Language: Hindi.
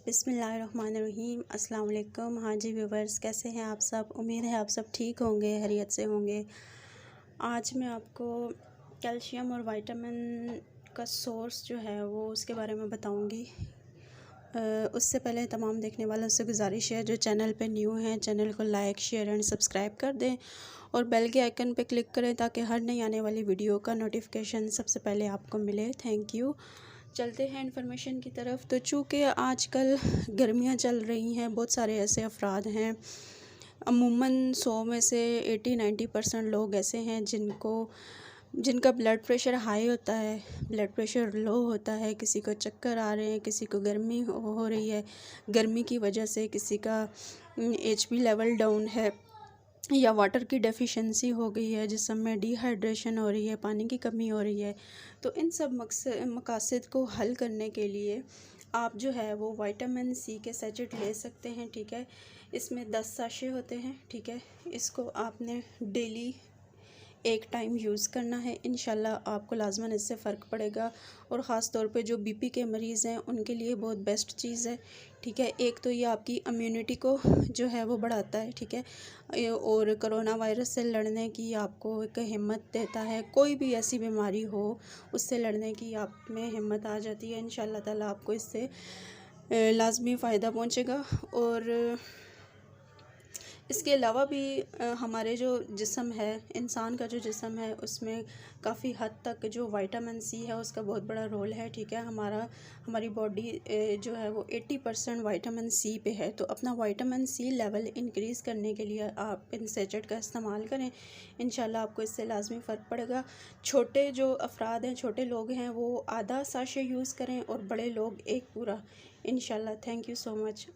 बिस्मिल्लाहिर्रहमानिर्रहीम अस्सलाम वालेकुम। हाँ जी व्यूवर्स, कैसे हैं आप सब? उम्मीद है आप सब ठीक होंगे, खैरियत से होंगे। आज मैं आपको कैल्शियम और विटामिन का सोर्स जो है वो उसके बारे में बताऊंगी। उससे पहले तमाम देखने वालों से गुजारिश है जो चैनल पे न्यू हैं, चैनल को लाइक शेयर एंड सब्सक्राइब कर दें और बेल के आइकन पे क्लिक करें ताकि हर नई आने वाली वीडियो का नोटिफिकेशन सबसे पहले आपको मिले। Thank you. चलते हैं इन्फॉर्मेशन की तरफ। तो चूँकि आजकल गर्मियां चल रही हैं, बहुत सारे ऐसे अफराद हैं, अमूमन 100 में से 80-90% लोग ऐसे हैं जिनका ब्लड प्रेशर हाई होता है, ब्लड प्रेशर लो होता है, किसी को चक्कर आ रहे हैं, किसी को गर्मी हो रही है, गर्मी की वजह से किसी का HP लेवल डाउन है या वाटर की डेफिशिएंसी हो गई है, जिस्म में डिहाइड्रेशन हो रही है, पानी की कमी हो रही है। तो इन सब मकासद को हल करने के लिए आप जो है वो विटामिन C के सैचेट ले सकते हैं। ठीक है, इसमें 10 साशे होते हैं। ठीक है, इसको आपने डेली एक टाइम यूज़ करना है। इंशाल्लाह आपको लाजमन इससे फ़र्क पड़ेगा और ख़ास तौर पे जो BP के मरीज़ हैं उनके लिए बहुत बेस्ट चीज़ है। ठीक है, एक तो ये आपकी इम्यूनिटी को जो है वो बढ़ाता है। ठीक है, और कोरोना वायरस से लड़ने की आपको एक हिम्मत देता है। कोई भी ऐसी बीमारी हो उससे लड़ने की आप में हिम्मत आ जाती है। इंशाल्लाह ताला आपको इससे लाजमी फ़ायदा पहुँचेगा। और इसके अलावा भी हमारे जो जिस्म है, इंसान का जो जिस्म है, उसमें काफ़ी हद तक जो विटामिन C है उसका बहुत बड़ा रोल है। ठीक है, हमारी बॉडी जो है वो 80% विटामिन C पे है। तो अपना विटामिन C लेवल इंक्रीज़ करने के लिए आप इन सैचेट का इस्तेमाल करें। इंशाल्लाह आपको इससे लाजमी फ़र्क पड़ेगा। छोटे जो अफराद हैं, छोटे लोग हैं, वो आधा साशे यूज़ करें और बड़े लोग एक पूरा। इंशाल्लाह। Thank you so much.